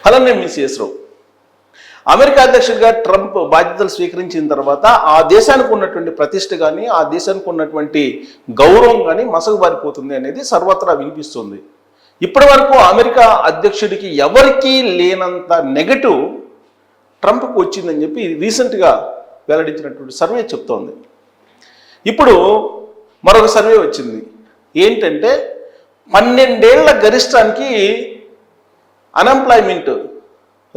అలానే మిస్ రావు. అమెరికా అధ్యక్షుడిగా ట్రంప్ బాధ్యతలు స్వీకరించిన తర్వాత ఆ దేశానికి ఉన్నటువంటి ప్రతిష్ట కానీ ఆ దేశానికి ఉన్నటువంటి గౌరవం కానీ మసకబారిపోతుంది అనేది సర్వత్రా వినిపిస్తుంది. ఇప్పటి వరకు అమెరికా అధ్యక్షుడికి ఎవరికీ లేనంత నెగటివ్ ట్రంప్కు వచ్చిందని చెప్పి రీసెంట్గా వెల్లడించినటువంటి సర్వే చెప్తోంది. ఇప్పుడు మరొక సర్వే వచ్చింది. ఏంటంటే 12 ఏళ్ల గరిష్టానికి అన్ఎంప్లాయ్మెంట్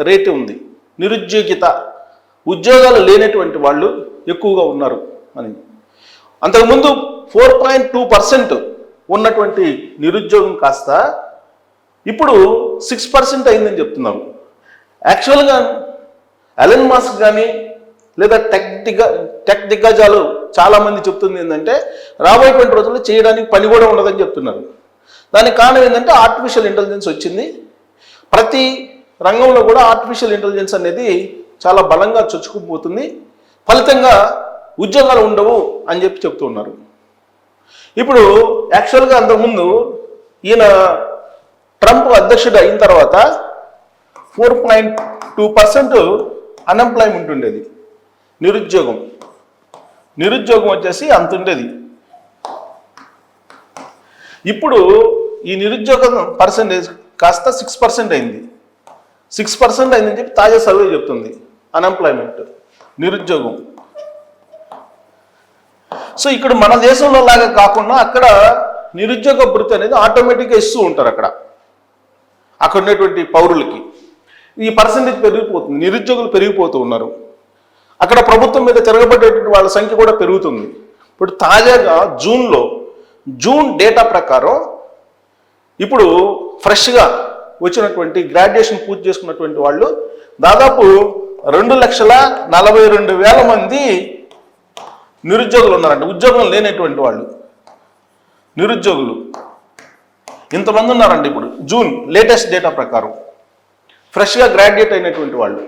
రేటు ఉంది, నిరుద్యోగిత, ఉద్యోగాలు లేనటువంటి వాళ్ళు ఎక్కువగా ఉన్నారు అని. అంతకుముందు 4.2% ఉన్నటువంటి నిరుద్యోగం కాస్త ఇప్పుడు 6% అయిందని చెప్తున్నారు. యాక్చువల్గా ఎలన్ మస్క్ కానీ లేదా టెక్ దిగ్గజాలు చాలామంది చెప్తుంది ఏంటంటే రాబోయేటువంటి రోజుల్లో చేయడానికి పని కూడా ఉండదని చెప్తున్నారు. దానికి కారణం ఏంటంటే ఆర్టిఫిషియల్ ఇంటెలిజెన్స్ వచ్చింది. ప్రతి రంగంలో కూడా ఆర్టిఫిషియల్ ఇంటెలిజెన్స్ అనేది చాలా బలంగా చొచ్చుకుపోతుంది, ఫలితంగా ఉద్యోగాలు ఉండవు అని చెప్పి చెప్తూ ఉన్నారు. ఇప్పుడు యాక్చువల్గా అంతకుముందు ఈయన ట్రంప్ అధ్యక్షుడు అయిన తర్వాత 4.2% అన్ఎంప్లాయ్మెంట్ ఉండేది, నిరుద్యోగం వచ్చేసి అంత ఉండేది. ఇప్పుడు ఈ నిరుద్యోగం పర్సెంటేజ్ కాస్త 6% అయింది. 6% అయిందని చెప్పి తాజా సర్వే చెప్తుంది. అన్ఎంప్లాయ్మెంట్, నిరుద్యోగం. సో ఇక్కడ మన దేశంలో లాగా కాకుండా అక్కడ నిరుద్యోగ భృతి అనేది ఆటోమేటిక్గా ఇస్తూ ఉంటారు. అక్కడ ఉన్నటువంటి పౌరులకి ఈ పర్సెంటేజ్ పెరిగిపోతుంది, నిరుద్యోగులు పెరిగిపోతూ ఉన్నారు. అక్కడ ప్రభుత్వం మీద తిరగబడేటువంటి వాళ్ళ సంఖ్య కూడా పెరుగుతుంది. ఇప్పుడు తాజాగా జూన్ డేటా ప్రకారం ఇప్పుడు ఫ్రెష్గా వచ్చినటువంటి గ్రాడ్యుయేషన్ పూర్తి చేసుకున్నటువంటి వాళ్ళు దాదాపు 2,42,000 మంది నిరుద్యోగులు ఉన్నారంట. ఉద్యోగం లేనటువంటి వాళ్ళు నిరుద్యోగులు ఇంతమంది ఉన్నారండి. ఇప్పుడు జూన్ లేటెస్ట్ డేటా ప్రకారం ఫ్రెష్గా గ్రాడ్యుయేట్ అయినటువంటి వాళ్ళు.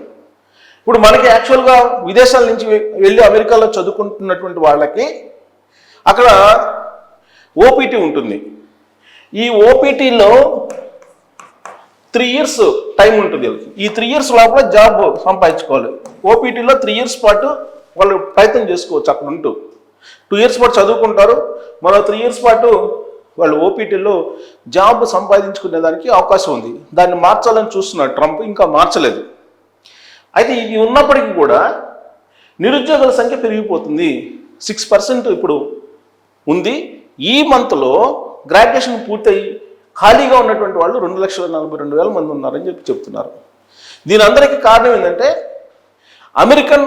ఇప్పుడు మనకి యాక్చువల్గా విదేశాల నుంచి వెళ్ళి అమెరికాలో చదువుకుంటున్నటువంటి వాళ్ళకి అక్కడ ఓపీటీ ఉంటుంది. ఈ ఓపీటీలో 3 years టైం ఉంటుంది. ఈ 3 years లోపల జాబ్ సంపాదించుకోవాలి. ఓపీటీలో 3 years పాటు వాళ్ళు ప్రయత్నం చేసుకోవచ్చు. అక్కడ ఉంటూ 2 years పాటు చదువుకుంటారు, మరో 3 years పాటు వాళ్ళు ఓపీటీలో జాబ్ సంపాదించుకునే దానికి అవకాశం ఉంది. దాన్ని మార్చాలని చూస్తున్నాడు ట్రంప్, ఇంకా మార్చలేదు. అయితే ఇది ఉన్నప్పటికీ కూడా నిరుద్యోగుల సంఖ్య పెరిగిపోతుంది. 6% ఇప్పుడు ఉంది. ఈ మంత్లో గ్రాడ్యుయేషన్ పూర్తయి ఖాళీగా ఉన్నటువంటి వాళ్ళు 2,42,000 మంది ఉన్నారని చెప్పి చెప్తున్నారు. దీని అందరికీ కారణం ఏంటంటే అమెరికన్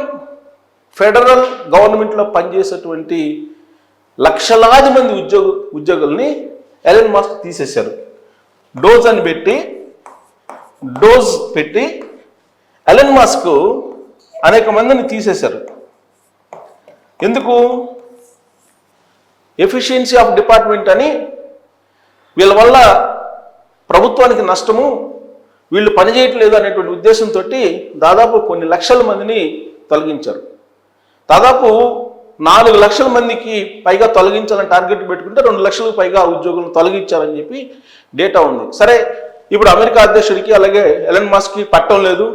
ఫెడరల్ గవర్నమెంట్లో పనిచేసేటువంటి లక్షలాది మంది ఉద్యోగుల్ని ఎలన్ మస్క్ తీసేశారు. డోజ్ పెట్టి ఎలన్ మస్క్ అనేక మందిని తీసేశారు. ఎందుకు? ఎఫిషియన్సీ ఆఫ్ డిపార్ట్మెంట్ అని, వీళ్ళ వల్ల ప్రభుత్వానికి నష్టము, వీళ్ళు పనిచేయట్లేదు అనేటువంటి ఉద్దేశంతో దాదాపు కొన్ని లక్షల మందిని తొలగించారు. దాదాపు 4 లక్షల మందికి పైగా తొలగించాలని టార్గెట్ పెట్టుకుంటే 2 లక్షలకు పైగా ఉద్యోగులను తొలగించారని చెప్పి డేటా ఉంది. సరే, ఇప్పుడు అమెరికా అధ్యక్షుడికి అలాగే ఎలన్ మస్క్కి పట్టం లేదు,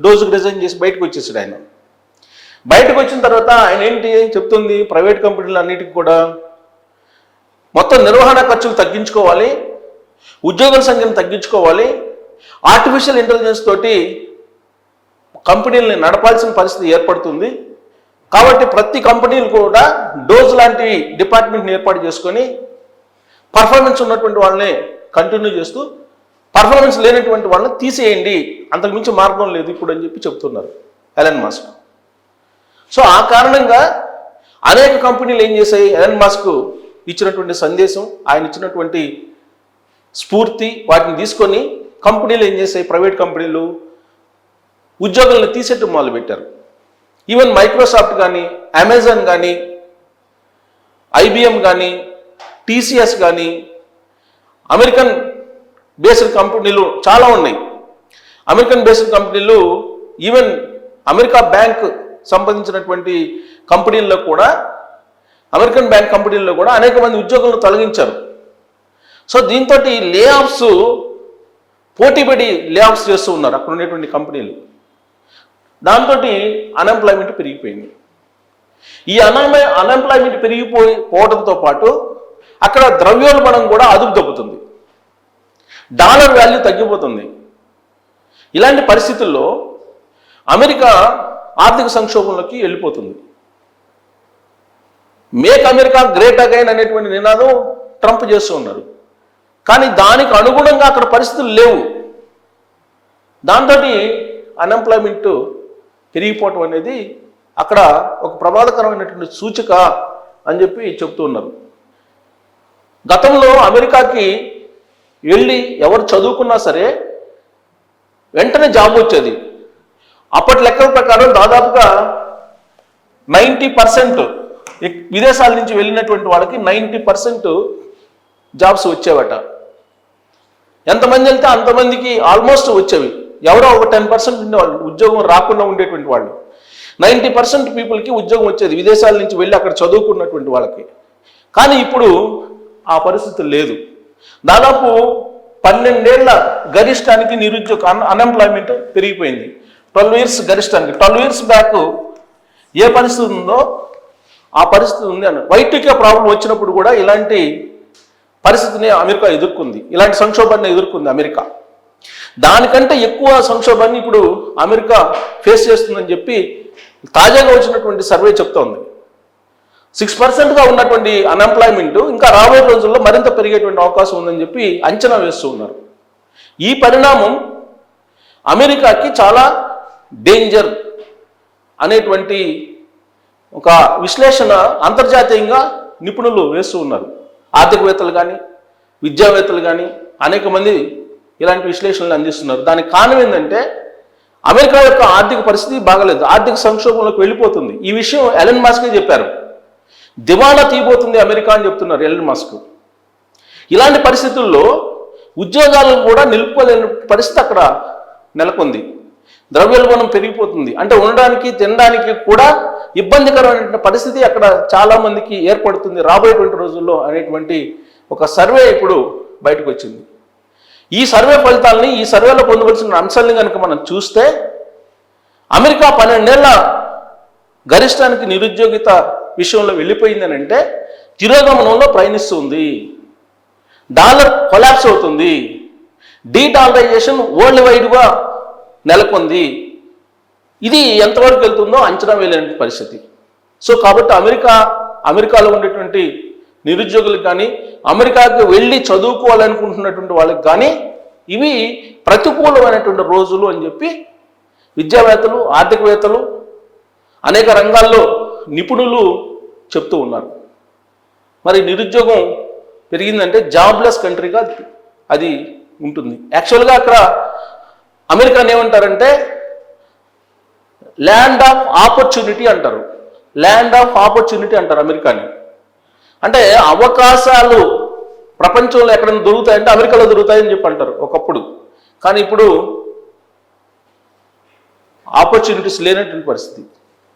డోజ్కి రిజైన్ చేసి బయటకు వచ్చేసాడు. ఆయన బయటకు వచ్చిన తర్వాత ఆయన ఏంటి చెప్తుంది? ప్రైవేట్ కంపెనీలు అన్నిటికీ కూడా మొత్తం నిర్వహణ ఖర్చులు తగ్గించుకోవాలి, ఉద్యోగుల సంఖ్యను తగ్గించుకోవాలి, ఆర్టిఫిషియల్ ఇంటెలిజెన్స్ తోటి కంపెనీలని నడపాల్సిన పరిస్థితి ఏర్పడుతుంది. కాబట్టి ప్రతి కంపెనీలు కూడా డోజ్ లాంటి డిపార్ట్మెంట్ని ఏర్పాటు చేసుకొని పర్ఫార్మెన్స్ ఉన్నటువంటి వాళ్ళని కంటిన్యూ చేస్తూ పర్ఫార్మెన్స్ లేనటువంటి వాళ్ళని తీసేయండి, అంతకుమించి మార్గం లేదు ఇప్పుడు అని చెప్పి చెప్తున్నారు ఎలన్ మస్క్. సో ఆ కారణంగా అనేక కంపెనీలు ఏం చేశాయి? ఎలన్ మస్క్ ఇచ్చినటువంటి సందేశం, ఆయన ఇచ్చినటువంటి స్ఫూర్తి, వాటిని తీసుకొని కంపెనీలు ఏం చేశాయి? ప్రైవేట్ కంపెనీలు ఉద్యోగులను తీసేట్టు మొదలుపెట్టారు. ఈవెన్ మైక్రోసాఫ్ట్ కానీ, అమెజాన్ కానీ, ఐబిఎం కానీ, టీసీఎస్ కానీ, అమెరికన్ బేస్డ్ కంపెనీలు చాలా ఉన్నాయి. అమెరికన్ బేస్డ్ కంపెనీలు, ఈవెన్ అమెరికా బ్యాంక్ సంబంధించినటువంటి కంపెనీల్లో కూడా, అమెరికన్ బ్యాంక్ కంపెనీల్లో కూడా అనేక మంది ఉద్యోగులను తొలగించారు. సో దీంతో లే ఆఫ్స్ పోటీపడి లే ఆఫ్స్ చేస్తూ ఉన్నారు అక్కడ ఉండేటువంటి కంపెనీలు. దాంతో అన్ఎంప్లాయ్మెంట్ పెరిగిపోయింది. ఈ అన్ఎంప్లాయ్మెంట్ పోవడంతో పాటు అక్కడ ద్రవ్యోల్బణం కూడా అదుపు తప్పుతుంది, డాలర్ వాల్యూ తగ్గిపోతుంది. ఇలాంటి పరిస్థితుల్లో అమెరికా ఆర్థిక సంక్షోభంలోకి వెళ్ళిపోతుంది. మేక్ అమెరికా గ్రేట్ అగైన్ అనేటువంటి నినాదం ట్రంప్ చేస్తూ ఉన్నారు. కానీ దానికి అనుగుణంగా అక్కడ పరిస్థితులు లేవు. దాంతో అన్ఎంప్లాయ్మెంట్ పెరిగిపోవటం అనేది అక్కడ ఒక ప్రమాదకరమైనటువంటి సూచిక అని చెప్పి చెప్తూ ఉన్నారు. గతంలో అమెరికాకి వెళ్ళి ఎవరు చదువుకున్నా సరే వెంటనే జాబ్ వచ్చేది. అప్పటి లెక్కల ప్రకారం దాదాపుగా 90% విదేశాల నుంచి వెళ్ళినటువంటి వాళ్ళకి 90% జాబ్స్ వచ్చేవట. ఎంతమంది వెళ్తే అంతమందికి ఆల్మోస్ట్ వచ్చేవి. ఎవరో ఒక 10% ఉండేవాళ్ళు ఉద్యోగం రాకుండా ఉండేటువంటి వాళ్ళు. 90% పీపుల్కి ఉద్యోగం వచ్చేది విదేశాల నుంచి వెళ్ళి అక్కడ చదువుకున్నటువంటి వాళ్ళకి. కానీ ఇప్పుడు ఆ పరిస్థితి లేదు. దాదాపు 12 ఏళ్ల గరిష్టానికి నిరుద్యోగ అన్ఎంప్లాయ్మెంట్ పెరిగిపోయింది. 12 ఇయర్స్ గరిష్టానికి. 12 ఇయర్స్ బ్యాక్ ఏ పరిస్థితి ఉందో ఆ పరిస్థితి ఉంది అని. Y2K ప్రాబ్లం వచ్చినప్పుడు కూడా ఇలాంటి పరిస్థితిని అమెరికా ఎదుర్కొంది, ఇలాంటి సంక్షోభాన్ని ఎదుర్కొంది అమెరికా. దానికంటే ఎక్కువ సంక్షోభాన్ని ఇప్పుడు అమెరికా ఫేస్ చేస్తుందని చెప్పి తాజాగా వచ్చినటువంటి సర్వే చెప్తోంది. 6%గా ఉన్నటువంటి అన్ఎంప్లాయ్మెంట్ ఇంకా రాబోయే రోజుల్లో మరింత పెరిగేటువంటి అవకాశం ఉందని చెప్పి అంచనా వేస్తూ ఉన్నారు. ఈ పరిణామం అమెరికాకి చాలా డేంజర్ అనేటువంటి ఒక విశ్లేషణ అంతర్జాతీయంగా నిపుణులు వేస్తూ ఉన్నారు. ఆర్థికవేత్తలు కానీ విద్యావేత్తలు కానీ అనేక మంది ఇలాంటి విశ్లేషణలు అందిస్తున్నారు. దానికి కారణం ఏంటంటే అమెరికా యొక్క ఆర్థిక పరిస్థితి బాగలేదు, ఆర్థిక సంక్షోభంలోకి వెళ్ళిపోతుంది. ఈ విషయం ఎలన్ మస్కే చెప్పారు. దివాలా తీయబోతుంది అమెరికా అని చెప్తున్నారు ఎలన్ మస్క్. ఇలాంటి పరిస్థితుల్లో ఉద్యోగాలను కూడా నిలుపుకోలేని పరిస్థితి అక్కడ నెలకొంది. ద్రవ్యోల్బణం పెరిగిపోతుంది. అంటే ఉండడానికి తినడానికి కూడా ఇబ్బందికరమైన పరిస్థితి అక్కడ చాలా మందికి ఏర్పడుతుంది రాబోయేటువంటి రోజుల్లో అనేటువంటి ఒక సర్వే ఇప్పుడు బయటకు వచ్చింది. ఈ సర్వే ఫలితాలని, ఈ సర్వేలో పొందవలసిన అంశాలని కనుక మనం చూస్తే అమెరికా 12 ఏళ్ల గరిష్టానికి నిరుద్యోగిత విషయంలో వెళ్ళిపోయిందని అంటే తిరోగమనంలో ప్రయాణిస్తుంది. డాలర్ కొలాప్స్ అవుతుంది. డీడాలరైజేషన్ వరల్డ్ వైడ్గా నెలకొంది. ఇది ఎంతవరకు వెళ్తుందో అంచనా వేయలేని పరిస్థితి. సో కాబట్టి అమెరికాలో ఉండేటువంటి నిరుద్యోగులకు కానీ అమెరికాకు వెళ్ళి చదువుకోవాలనుకుంటున్నటువంటి వాళ్ళకి కానీ ఇవి ప్రతికూలమైనటువంటి రోజులు అని చెప్పి విద్యావేత్తలు, ఆర్థికవేత్తలు, అనేక రంగాల్లో నిపుణులు చెప్తూ ఉన్నారు. మరి నిరుద్యోగం పెరిగిందంటే జాబ్లెస్ కంట్రీగా అది ఉంటుంది. యాక్చువల్గా అక్కడ అమెరికాని ఏమంటారంటే ల్యాండ్ ఆఫ్ ఆపర్చునిటీ అంటారు. ల్యాండ్ ఆఫ్ ఆపర్చునిటీ అంటారు అమెరికాని. అంటే అవకాశాలు ప్రపంచంలో ఎక్కడైనా దొరుకుతాయంటే అమెరికాలో దొరుకుతాయని చెప్పి అంటారు ఒకప్పుడు. కానీ ఇప్పుడు ఆపర్చునిటీస్ లేనటువంటి పరిస్థితి,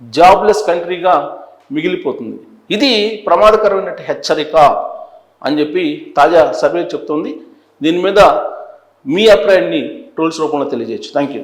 జాబ్లెస్ కంట్రీగా మిగిలిపోతుంది. ఇది ప్రమాదకరమైన హెచ్చరిక అని చెప్పి తాజా సర్వే చెప్తోంది. దీని మీద మీ అభిప్రాయాన్ని ట్రోల్స్ రూపంలో తెలియజేయచ్చు. Thank you.